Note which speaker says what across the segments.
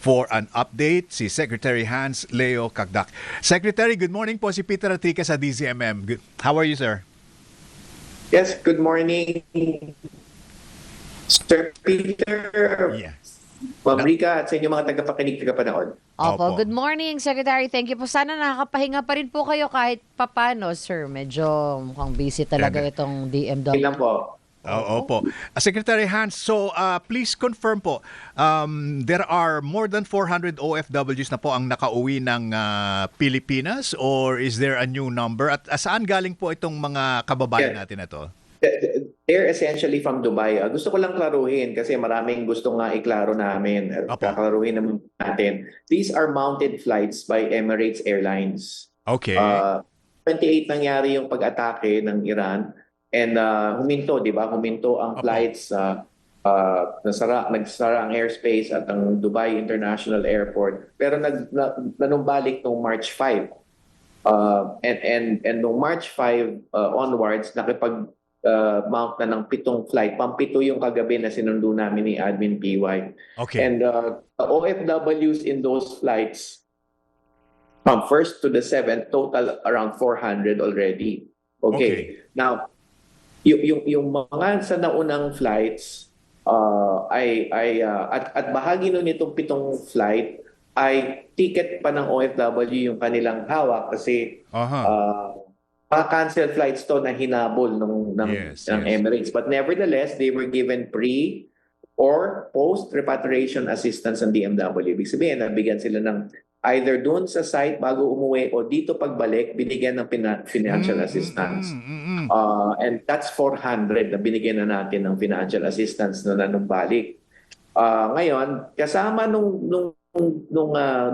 Speaker 1: for an update si Secretary Hans Leo Cagdac. Secretary, good morning po, si Peter Atrica sa DZMM. How are you, sir?
Speaker 2: Yes, good morning, Sir Peter,
Speaker 1: Yes.
Speaker 2: Ma'am Rica, at sa inyong mga tagapakinig, tagapanood.
Speaker 1: Opo.
Speaker 3: Good morning, Secretary. Thank you po. Sana nakakapahinga pa rin po kayo kahit papano, sir. Medyo mukhang busy talaga itong DMW.
Speaker 2: Ilan po?
Speaker 1: Opo. Secretary Hans, so please confirm po, there are more than 400 OFWs na po ang nakauwi ng Pilipinas, or is there a new number? At saan galing po itong mga kababayan natin na to?
Speaker 2: They're essentially from Dubai. Gusto ko lang klaruhin kasi maraming gusto nga iklaro namin.
Speaker 1: Opo.
Speaker 2: Kaklaruhin naman natin. These are mounted flights by Emirates Airlines.
Speaker 1: Okay.
Speaker 2: 28 nangyari yung pag-atake ng Iran and huminto, di ba? Huminto ang
Speaker 1: Opo.
Speaker 2: flights, nagsara ang airspace at ang Dubai International Airport. Pero nanumbalik noong March 5. And noong March 5 onwards, mount na ng 7 flight. Pampito yung kagabi na sinundo namin ni Admin PY.
Speaker 1: Okay.
Speaker 2: And OFWs in those flights from 1st to the 7th, total around 400 already. Okay. Now, yung mga sa naunang flights at bahagi nun itong 7 flight ay ticket pa ng OFW yung kanilang hawak kasi cancel flights to na hinabol ng Emirates. But nevertheless, they were given pre or post repatriation assistance ng DMW. Ibig sabihin, nabigyan sila ng either doon sa site bago umuwi o dito pagbalik, binigyan ng financial assistance. And that's 400 na binigyan na natin ng financial assistance na nanumbalik. Ngayon, kasama nung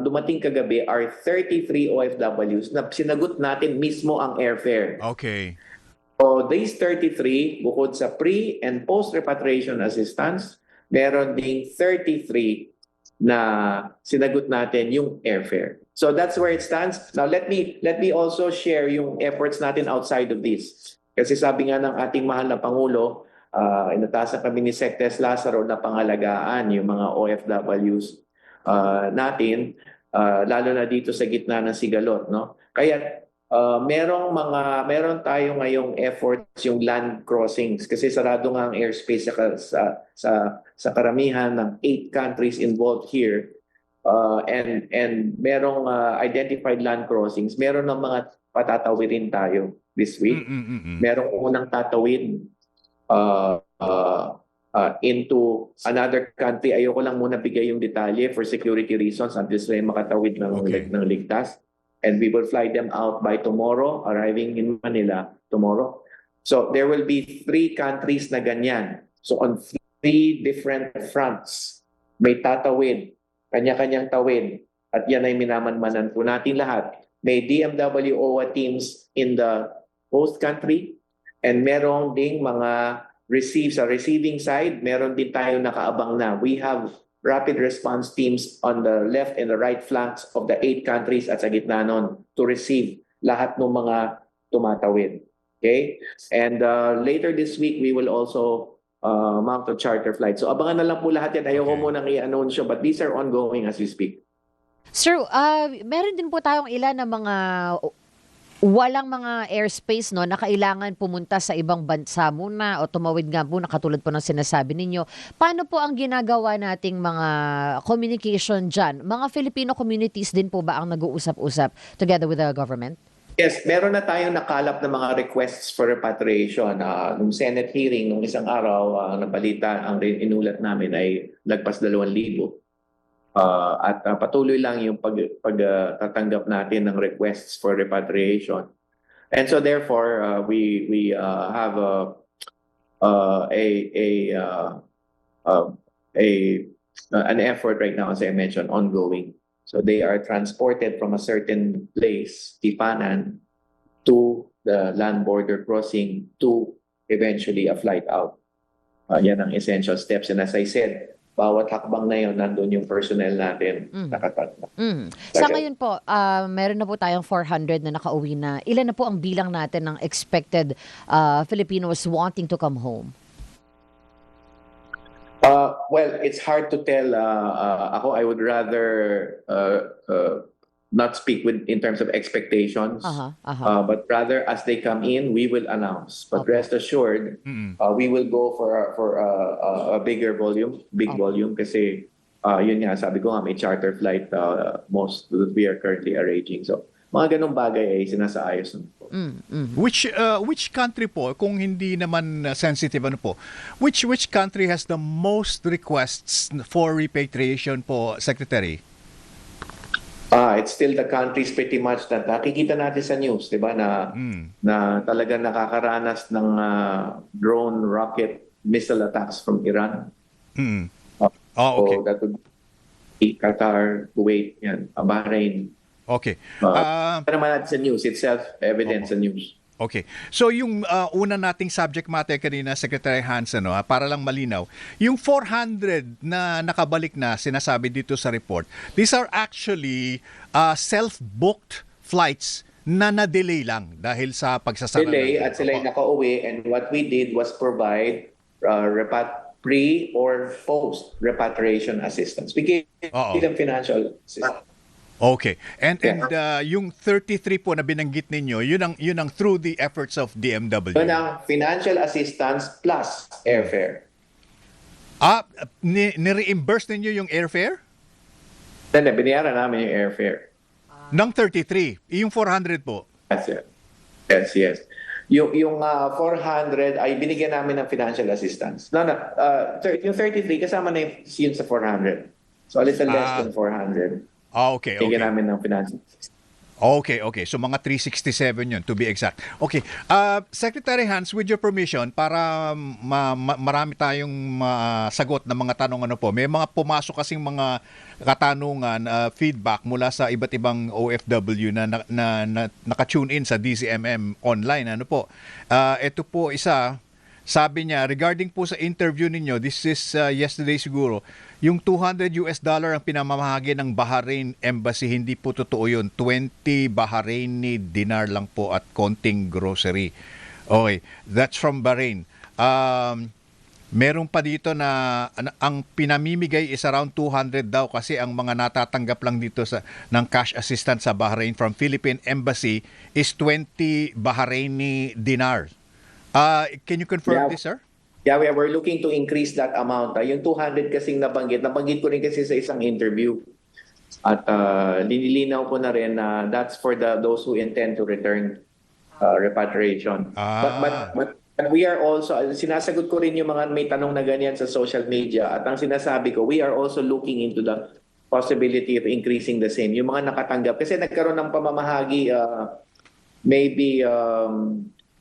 Speaker 2: dumating kagabi are 33 OFWs na sinagot natin mismo ang airfare.
Speaker 1: Okay.
Speaker 2: So these 33, bukod sa pre- and post-repatriation assistance, meron ding 33 na sinagot natin yung airfare. So that's where it stands. Now let me also share yung efforts natin outside of this. Kasi sabi nga ng ating mahal na Pangulo, inatasan kami ni Sectes Lazaro na pangalagaan yung mga OFWs natin, lalo na dito sa gitna ng sigalot, no? Kaya meron tayo ngayong efforts yung land crossings kasi sarado nga ang airspace sa karamihan ng 8 countries involved here. And merong identified land crossings. Meron ng mga patatawirin tayo this week. Merong unang tatawid into another country. Ayoko lang muna bigay yung detalye for security reasons until sila makatawid ng ligtas. And we will fly them out by tomorrow, arriving in Manila tomorrow. So there will be 3 countries na ganyan. So on 3 different fronts, may tatawid, kanya-kanyang tawid, at yan ay minamanmanan po natin lahat. May DMW OWA teams in the host country, and merong ding mga sa receiving side, meron din tayo nakaabang na. We have rapid response teams on the left and the right flanks of the 8 countries at sa gitna nun to receive lahat ng mga tumatawid. Okay? And later this week, we will also mount a charter flight. So abangan na lang po lahat yan. Ayoko munang i-anunsyo, but these are ongoing as we speak.
Speaker 3: Sir, meron din po tayong ilan na mga walang mga airspace no na kailangan pumunta sa ibang bansa muna o tumawid nga po na katulad po ng sinasabi ninyo. Paano po ang ginagawa nating mga communication dyan? Mga Filipino communities din po ba ang nag-uusap-usap together with the government?
Speaker 2: Yes, meron na tayong nakalap na mga requests for repatriation. Nung Senate hearing, nung isang araw, nabalita, ang inulat namin ay lagpas 2,000. At patuloy lang yung pagtatanggap natin ng requests for repatriation. And so therefore, we have an effort right now, as I mentioned, ongoing. So they are transported from a certain place, Tipanan, to the land border crossing to eventually a flight out. Yan ang essential steps. And as I said, bawat hakbang na yun, nandun yung personnel natin nakatanda.
Speaker 3: Sa ngayon po, meron na po tayong 400 na nakauwi na. Ilan na po ang bilang natin ng expected Filipinos wanting to come home?
Speaker 2: Well, it's hard to tell. Ako, I would rather not speak in terms of expectations. But rather, as they come in, we will announce. But rest assured, we will go for a bigger volume, volume, kasi yun nga, sabi ko nga, may charter flight most that we are currently arranging. So, mga ganong bagay ay sinasaayos na po.
Speaker 1: Which country po, kung hindi naman sensitive ano po, which country has the most requests for repatriation po, Secretary?
Speaker 2: It's still the countries pretty much that nakikita natin sa news, 'di ba, na talagang nakakaranas ng drone rocket missile attacks from Iran.
Speaker 1: Okay.
Speaker 2: So that would be Qatar, Kuwait, yan, Bahrain.
Speaker 1: Okay.
Speaker 2: Naman natin sa news, itself evidence sa news.
Speaker 1: Okay. So yung una nating subject matter kanina, Secretary Hans, para lang malinaw, yung 400 na nakabalik na sinasabi dito sa report, these are actually self-booked flights na na-delay lang dahil sa pagsasara.
Speaker 2: Delay at sila nakauwi, and what we did was provide pre or post repatriation assistance. We gave them financial assistance.
Speaker 1: Okay. And yung 33 po na binanggit ninyo, yun ang through the efforts of DMW.
Speaker 2: Yun ang financial assistance plus airfare.
Speaker 1: Ni-reimburse ninyo yung airfare?
Speaker 2: Then binayaran namin yung airfare.
Speaker 1: Ng 33, yung 400 po.
Speaker 2: Yes. Yung 400 ay binigyan namin ng financial assistance. Yung 33 kasama na yun sa 400. So a little less than 400.
Speaker 1: Okay.
Speaker 2: Bigyan namin ng financial assistance.
Speaker 1: Okay. So mga 367 yun, to be exact. Okay. Secretary Hans, with your permission, para marami tayong sagot ng mga tanong po. May mga pumasok kasing mga katanungan, feedback mula sa iba't ibang OFW na naka-tune in sa DZMM online. Ito po isa, sabi niya, regarding po sa interview ninyo, this is yesterday siguro, yung $200 ang pinamamahagi ng Bahrain Embassy, hindi po totoo yun. 20 Bahraini dinar lang po at konting grocery. Okay, that's from Bahrain. Meron pa dito na ang pinamimigay is around 200 daw kasi ang mga natatanggap lang dito ng cash assistance sa Bahrain from Philippine Embassy is 20 Bahraini dinar. Can you confirm this, sir?
Speaker 2: Yeah, we're looking to increase that amount. Yung 200 kasing nabanggit ko rin kasi sa isang interview. At linilinaw ko na rin na that's for those who intend to return repatriation. But we are also, sinasagot ko rin yung mga may tanong na ganyan sa social media. At ang sinasabi ko, we are also looking into the possibility of increasing the same. Yung mga nakatanggap. Kasi nagkaroon ng pamamahagi maybe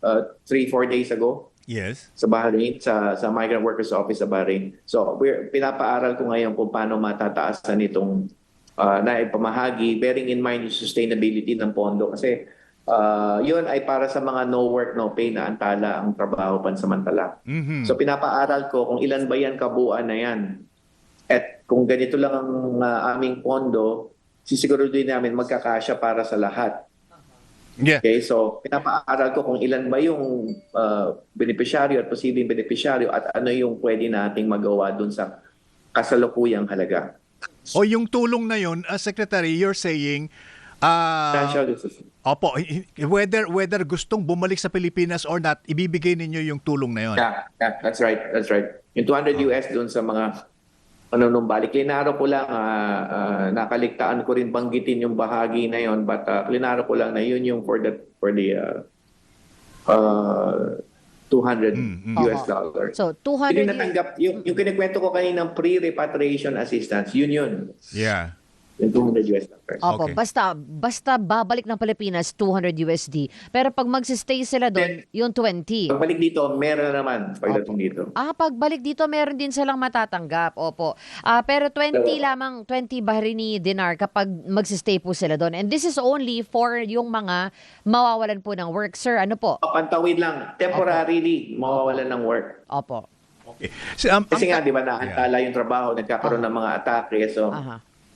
Speaker 2: 3-4 days ago.
Speaker 1: Yes.
Speaker 2: Sa Bahrain, sa Migrant Workers Office sa Bahrain. So, pinapaaral ko ngayon kung paano matataasan itong naipamahagi, bearing in mind yung sustainability ng pondo. Kasi yun ay para sa mga no work, no pay na antala ang trabaho pansamantala. So, pinapaaral ko kung ilan ba yan, kabuuan na yan. At kung ganito lang ang aming pondo, sisiguraduhin namin magkakasya para sa lahat.
Speaker 1: Yeah.
Speaker 2: Okay, so pinapaaral ko kung ilan ba yung beneficiaryo at posibleng beneficiaryo at ano yung pwede nating magawa dun sa kasalukuyang halaga.
Speaker 1: O yung tulong na yun, Secretary, you're saying opo, whether gustong bumalik sa Pilipinas or not, ibibigay ninyo yung tulong na yun.
Speaker 2: Yeah, that's right. Yung $200 dun sa mga nung balik. Klinaro ko lang, nakaligtaan ko rin banggitin yung bahagi na yon, but klinaro ko lang na yun yung for the $200 dollars.
Speaker 3: So, 200
Speaker 2: Yung natanggap, yung kinikwento ko kaninang pre-repatriation assistance, yun.
Speaker 1: Yeah.
Speaker 2: Yung $200 dollars.
Speaker 3: Opo,
Speaker 1: Okay.
Speaker 3: basta babalik ng Pilipinas, $200. Pero pag magsistay sila doon, yung 20.
Speaker 2: Pagbalik dito, meron na naman pagdating dito.
Speaker 3: Pagbalik dito, meron din silang matatanggap. Opo. Pero 20 lamang, 20 Bahraini dinar kapag magsistay po sila doon. And this is only for yung mga mawawalan po ng work. Sir, ano po?
Speaker 2: Pantawid lang, temporarily, mawawalan ng work.
Speaker 3: Opo.
Speaker 1: Okay.
Speaker 2: Kasi nga, di ba, naantala yung trabaho, nagkakaroon ng mga atake. So,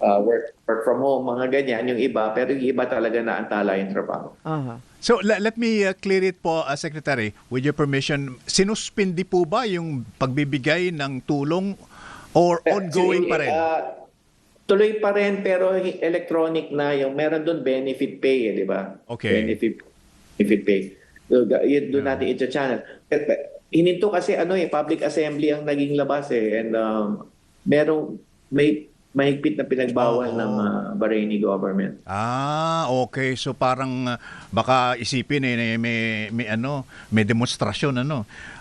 Speaker 2: work from home, mga ganyan, yung iba, pero yung iba talaga naantala yung trabaho.
Speaker 1: So let me clear it po, Secretary, with your permission. Sinuspindi po ba yung pagbibigay ng tulong Or ongoing pa rin?
Speaker 2: Tuloy pa rin pero electronic na yung meron doon benefit pay, di ba?
Speaker 1: Okay.
Speaker 2: Benefit pay. So, yun doon natin i-channel. Hininto kasi public assembly ang naging labas and may mahigpit na pinagbawal ng Bahraini government.
Speaker 1: Okay. So parang baka isipin may demonstrasyon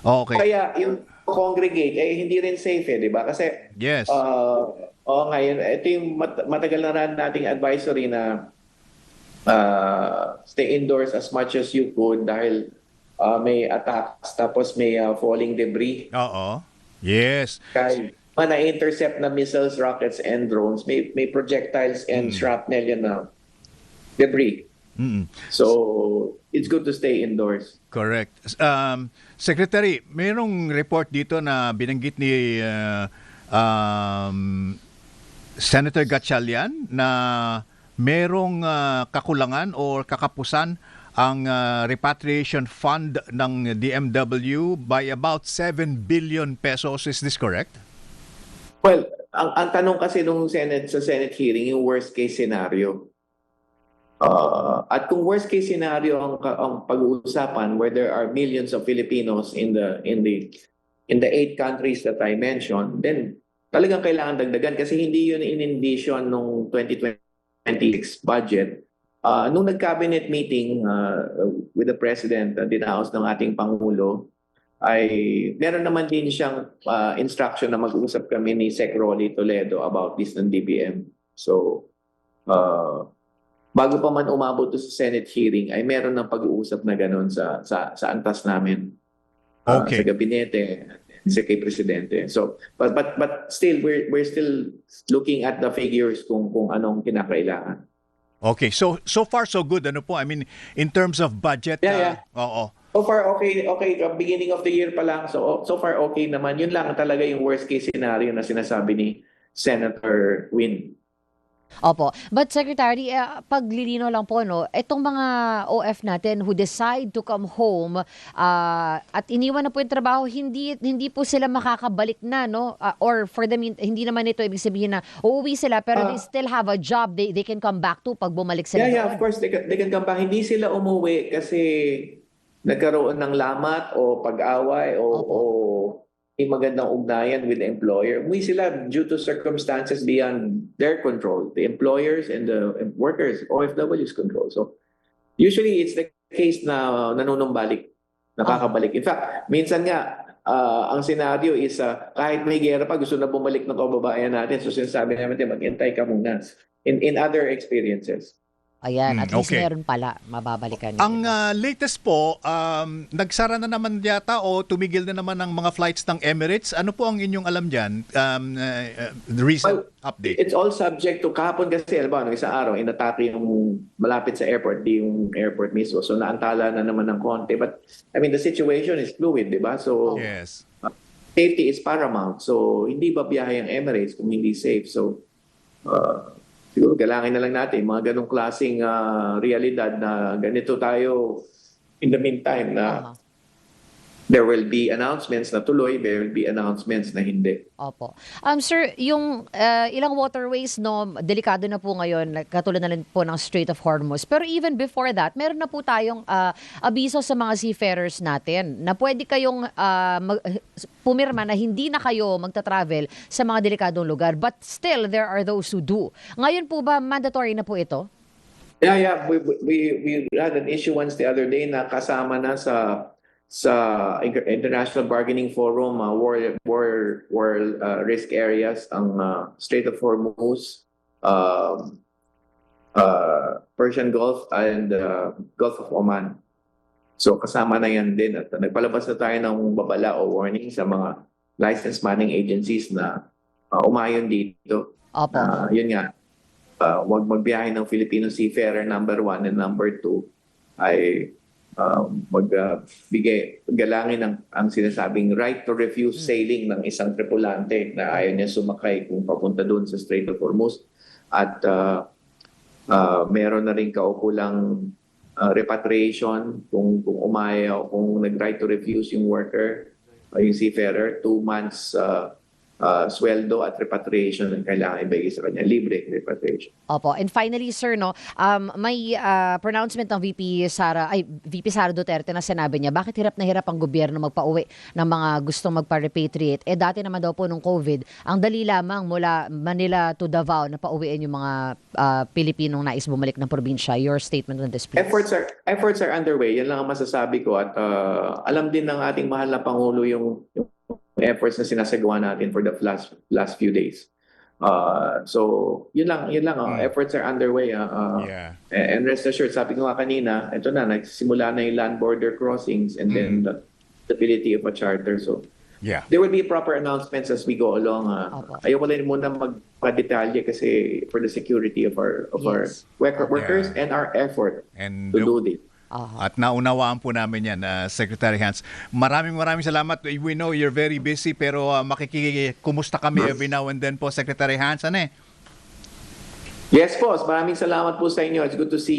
Speaker 1: Okay.
Speaker 2: Kaya yung congregate hindi rin safe di ba? Kasi
Speaker 1: Yes.
Speaker 2: ngayon ito yung matagal na rin nating advisory na stay indoors as much as you could dahil may attacks tapos may falling debris.
Speaker 1: Oo. Yes.
Speaker 2: Kaya na-intercept na missiles, rockets, and drones, may projectiles and shrapnel yan na debris. So, it's good to stay indoors.
Speaker 1: Correct. Secretary, mayroong report dito na binanggit ni Senator Gatchalian na merong kakulangan or kakapusan ang repatriation fund ng DMW by about 7 billion pesos. Is this correct?
Speaker 2: Well, ang tanong kasi nung sa Senate hearing, yung worst case scenario. At kung worst case scenario ang pag-uusapan where there are millions of Filipinos in the 8 countries that I mentioned, then talagang kailangan dagdagan kasi hindi yun in-envision nung 2026 budget. Nung nag-cabinet meeting with the President, dinaos ng ating Pangulo, ay meron naman din siyang instruction na mag-usap kami ni Sec. Rolly Toledo about this ng DBM. So, bago pa man umabot to sa Senate hearing, ay meron ng pag-uusap na gano'n sa antas namin.
Speaker 1: Okay.
Speaker 2: Sa gabinete, sa kay Presidente. So, but still, we're still looking at the figures kung anong kinakailangan.
Speaker 1: Okay. So far so good. Ano po? I mean, in terms of budget.
Speaker 2: Yeah.
Speaker 1: Oo.
Speaker 2: So far, okay. Beginning of the year pa lang. So far, okay naman. Yun lang talaga yung worst case scenario na sinasabi ni Senator Win.
Speaker 3: Opo. But Secretary, paglilino lang po, itong mga OF natin who decide to come home at iniwan na po yung trabaho, hindi po sila makakabalik na, or for them, hindi naman ito ibig sabihin na uuwi sila pero they still have a job they can come back to pag bumalik sila.
Speaker 2: Yeah, of course, they can come back. Hindi sila umuwi kasi nagkaroon ng lamat o pag-away o magandang ugnayan with the employer. Umuwi sila due to circumstances beyond their control, the employers and the workers, OFW's control. So usually it's the case na nakakabalik. In fact, minsan nga ang scenario is kahit may gera pa gusto na bumalik ng kababayan natin. So sinasabi namin mag-intay ka muna in other experiences.
Speaker 3: Ayan, at least
Speaker 1: okay.
Speaker 3: meron pala, mababalikan.
Speaker 1: Ang latest po, nagsara na naman yata o tumigil na naman ang mga flights ng Emirates. Ano po ang inyong alam dyan? The recent update.
Speaker 2: It's all subject to kahapon kasi, nung isang araw, inatake yung malapit sa airport, di yung airport mismo. So naantala na naman ng konti. But, I mean, the situation is fluid, di ba? So,
Speaker 1: Yes.
Speaker 2: Safety is paramount. So, hindi ba biyahe ang Emirates kung hindi safe? So, siguro galangin na lang natin mga ganong klaseng realidad na ganito tayo in the meantime na there will be announcements na tuloy, there will be announcements na hindi.
Speaker 3: Opo. Sir, yung ilang waterways, delikado na po ngayon, katulad na rin po ng Strait of Hormuz. Pero even before that, meron na po tayong abiso sa mga seafarers natin na pwede kayong pumirma na hindi na kayo magta-travel sa mga delikadong lugar. But still, there are those who do. Ngayon po ba, mandatory na po ito?
Speaker 2: Yeah. We had an issuance the other day na kasama na sa International Bargaining Forum, war risk areas, ang Strait of Hormuz, Persian Gulf, and Gulf of Oman. So kasama na yan din. At nagpalabas na tayo ng babala o warning sa mga licensed manning agencies na umayon dito.
Speaker 3: Opo.
Speaker 2: Yun nga, wag magbiyahe ng Filipino seafarer number 1 and number 2 ay galangin ang sinasabing right to refuse sailing ng isang tripulante na ayaw niya sumakay kung papunta doon sa Strait of Hormuz. At meron na rin kaukulang repatriation kung umayaw, kung nag-right to refuse yung worker, yung seafarer, 2 months sweldo at repatriation na kailangan ibigay sa kanya, libre repatriation.
Speaker 3: Opo. And finally, sir, no, may pronouncement ng VP Sara Duterte na sinabi niya, bakit hirap na hirap ang gobyerno magpauwi ng mga gustong magpa-repatriate? Dati naman daw po nung COVID, ang dali lamang mula Manila to Davao na pauwiin yung mga Pilipinong nais bumalik ng probinsya. Your statement on this, please.
Speaker 2: Efforts are underway. Yan lang ang masasabi ko. At alam din ng ating mahal na Pangulo yung efforts na sinasagawa natin for the last few days. So, yun lang. Efforts are underway.
Speaker 1: Yeah.
Speaker 2: And rest assured, sabi ko nga kanina, ito na, nagsimula na yung land border crossings and then the ability of a charter. So,
Speaker 1: Yeah.
Speaker 2: there will be proper announcements as we go along.
Speaker 3: Opo.
Speaker 2: Ayoko lang muna magpa-detalye kasi for the security of our
Speaker 3: Yes.
Speaker 2: workers
Speaker 1: Yeah.
Speaker 2: and our effort
Speaker 1: And
Speaker 2: to do this.
Speaker 1: At naunawaan po namin yan, Secretary Hans. Maraming salamat. We know you're very busy pero makikikumusta kami every now and then po, Secretary Hans. Ano eh?
Speaker 2: Yes po, maraming salamat po sa inyo. It's good to see